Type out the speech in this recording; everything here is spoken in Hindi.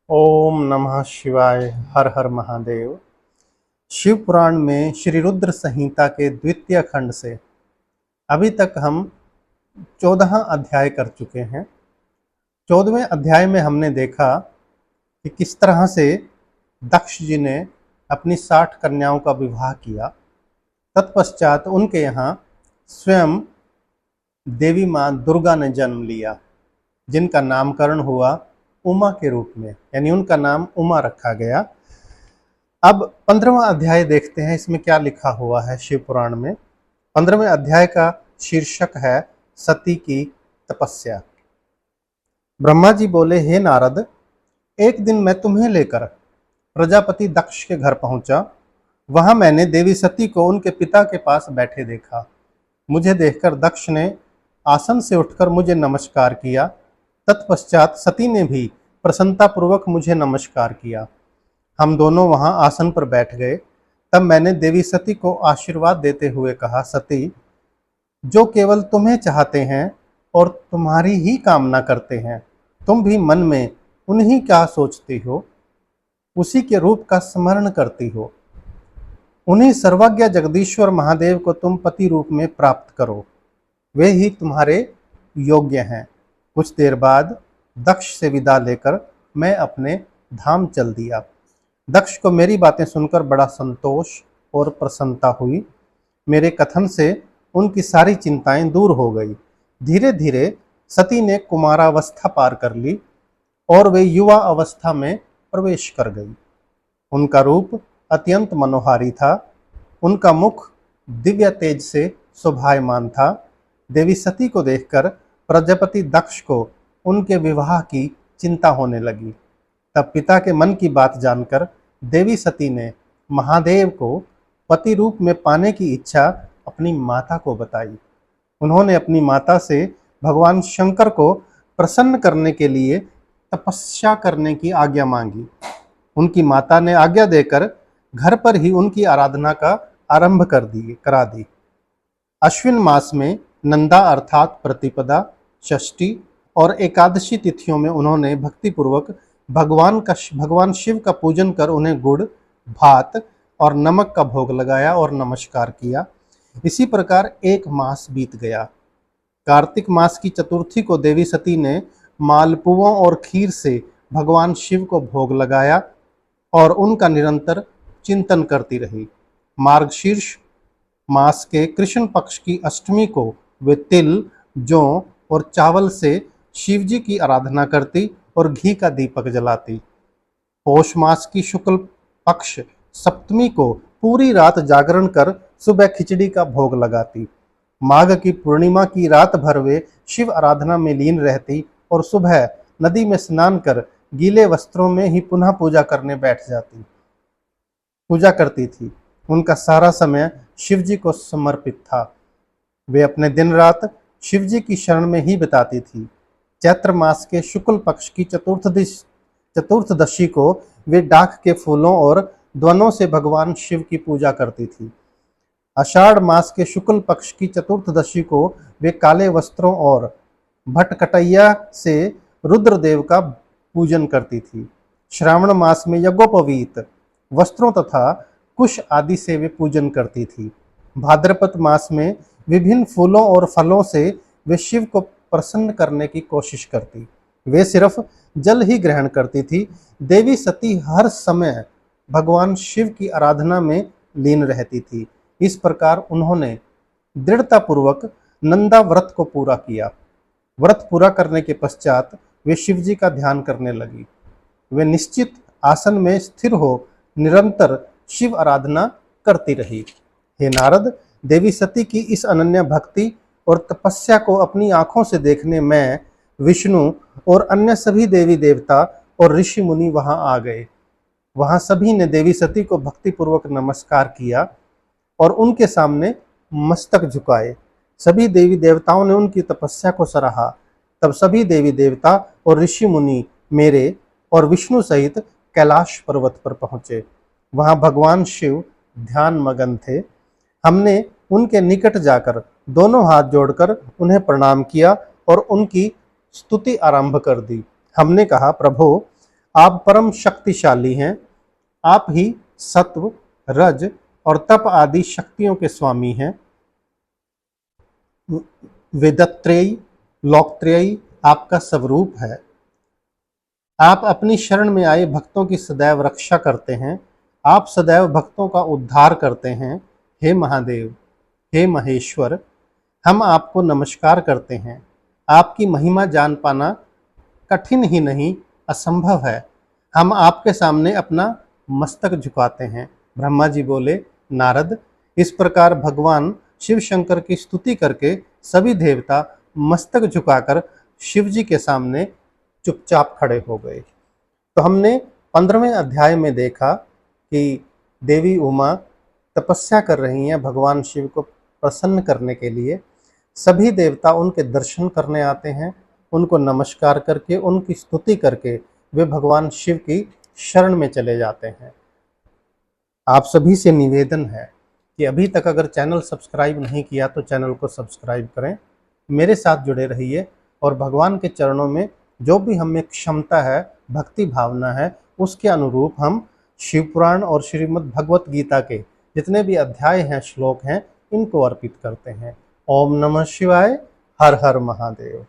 ओम नमः शिवाय। हर हर महादेव। शिव पुराण में श्री रुद्र संहिता के द्वितीय खंड से अभी तक हम 14 अध्याय कर चुके हैं। 14वें अध्याय में हमने देखा कि किस तरह से दक्ष जी ने अपनी 60 कन्याओं का विवाह किया। तत्पश्चात उनके यहाँ स्वयं देवी माँ दुर्गा ने जन्म लिया, जिनका नामकरण हुआ उमा के रूप में, यानी उनका नाम उमा रखा गया। अब 15वां अध्याय देखते हैं, इसमें क्या लिखा हुआ है शिव पुराण में। 15वें अध्याय का शीर्षक है सती की तपस्या। ब्रह्मा जी बोले, हे नारद, एक दिन मैं तुम्हें लेकर प्रजापति दक्ष के घर पहुंचा। वहां मैंने देवी सती को उनके पिता के पास बैठे देखा। मुझे देखकर दक्ष ने आसन से उठकर मुझे नमस्कार किया। तत्पश्चात सती ने भी प्रसन्नतापूर्वक मुझे नमस्कार किया। हम दोनों वहां आसन पर बैठ गए। तब मैंने देवी सती को आशीर्वाद देते हुए कहा, सती, जो केवल तुम्हें चाहते हैं और तुम्हारी ही कामना करते हैं, तुम भी मन में उन्हीं क्या सोचती हो, उसी के रूप का स्मरण करती हो। उन्हीं सर्वज्ञ जगदीश्वर महादेव को तुम पति रूप में प्राप्त करो, वे ही तुम्हारे योग्य हैं। कुछ देर बाद दक्ष से विदा लेकर मैं अपने धाम चल दिया। दक्ष को मेरी बातें सुनकर बड़ा संतोष और प्रसन्नता हुई। मेरे कथन से उनकी सारी चिंताएं दूर हो गई। धीरे धीरे सती ने कुमारावस्था पार कर ली और वे युवा अवस्था में प्रवेश कर गई। उनका रूप अत्यंत मनोहारी था। उनका मुख दिव्य तेज से शोभायमान था। देवी सती को देखकर प्रजापति दक्ष को उनके विवाह की चिंता होने लगी। तब पिता के मन की बात जानकर देवी सती ने महादेव को पति रूप में पाने की इच्छा अपनी माता को बताई। उन्होंने अपनी माता से भगवान शंकर को प्रसन्न करने के लिए तपस्या करने की आज्ञा मांगी। उनकी माता ने आज्ञा देकर घर पर ही उनकी आराधना का आरंभ करा दी। अश्विन मास में नंदा अर्थात प्रतिपदा, षष्ठी और एकादशी तिथियों में उन्होंने भक्तिपूर्वक भगवान शिव का पूजन कर उन्हें गुड़, भात और नमक का भोग लगाया और नमस्कार किया। इसी प्रकार एक मास बीत गया। कार्तिक मास की चतुर्थी को देवी सती ने मालपुओं और खीर से भगवान शिव को भोग लगाया और उनका निरंतर चिंतन करती रही। मार्गशीर्ष मास के कृष्ण पक्ष की अष्टमी को वे तिल, जौ और चावल से शिव जी की आराधना करती और घी का दीपक जलाती। पौष मास की शुक्ल पक्ष सप्तमी को पूरी रात जागरण कर सुबह खिचड़ी का भोग लगाती। माघ की पूर्णिमा की रात भर वे शिव आराधना में लीन रहती और सुबह नदी में स्नान कर गीले वस्त्रों में ही पुनः पूजा करती थी। उनका सारा समय शिव जी को समर्पित था। वे अपने दिन रात शिव जी की शरण में ही बिताती थी। चैत्र मास के शुक्ल पक्ष की चतुर्थदशी को वे डाक के फूलों और द्वनों से भगवान शिव की पूजा करती थी। आषाढ़ मास के शुक्ल पक्ष की चतुर्थदशी को वे काले वस्त्रों और भटकटैया से रुद्रदेव का पूजन करती थी। श्रावण मास में यज्ञोपवीत वस्त्रों तथा कुश आदि से वे पूजन करती थी। भाद्रपद मास में विभिन्न फूलों और फलों से वे शिव को प्रसन्न करने की कोशिश करती। वे सिर्फ जल ही ग्रहण करती थी। देवी सती हर समय भगवान शिव की आराधना में लीन रहती थी। इस प्रकार उन्होंने दृढ़तापूर्वक नंदा व्रत को पूरा किया। व्रत पूरा करने के पश्चात वे शिव जी का ध्यान करने लगी। वे निश्चित आसन में स्थिर हो निरंतर शिव आराधना करती रही। हे नारद, देवी सती की इस अनन्य भक्ति और तपस्या को अपनी आंखों से देखने मैं, विष्णु और अन्य सभी देवी देवता और ऋषि मुनि वहां आ गए। वहां सभी ने देवी सती को भक्तिपूर्वक नमस्कार किया और उनके सामने मस्तक झुकाए। सभी देवी देवताओं ने उनकी तपस्या को सराहा। तब सभी देवी देवता और ऋषि मुनि मेरे और विष्णु सहित कैलाश पर्वत पर पहुंचे। वहां भगवान शिव ध्यान मगन थे। हमने उनके निकट जाकर दोनों हाथ जोड़कर उन्हें प्रणाम किया और उनकी स्तुति आरंभ कर दी। हमने कहा, प्रभो, आप परम शक्तिशाली हैं। आप ही सत्व, रज और तप आदि शक्तियों के स्वामी हैं। वेदत्रयी, लोकत्रयी आपका स्वरूप है। आप अपनी शरण में आए भक्तों की सदैव रक्षा करते हैं। आप सदैव भक्तों का उद्धार करते हैं। हे महादेव, हे महेश्वर, हम आपको नमस्कार करते हैं। आपकी महिमा जान पाना कठिन ही नहीं, असंभव है। हम आपके सामने अपना मस्तक झुकाते हैं। ब्रह्मा जी बोले, नारद, इस प्रकार भगवान शिव शंकर की स्तुति करके सभी देवता मस्तक झुकाकर शिव जी के सामने चुपचाप खड़े हो गए। तो हमने 15वें अध्याय में देखा कि देवी उमा तपस्या कर रही हैं भगवान शिव को प्रसन्न करने के लिए। सभी देवता उनके दर्शन करने आते हैं, उनको नमस्कार करके, उनकी स्तुति करके वे भगवान शिव की शरण में चले जाते हैं। आप सभी से निवेदन है कि अभी तक अगर चैनल सब्सक्राइब नहीं किया तो चैनल को सब्सक्राइब करें, मेरे साथ जुड़े रहिए और भगवान के चरणों में जो भी हमें क्षमता है, भक्ति भावना है, उसके अनुरूप हम शिव पुराण और श्रीमद् भगवत गीता के जितने भी अध्याय हैं, श्लोक हैं, इनको अर्पित करते हैं। ओम नमः शिवाय। हर हर महादेव।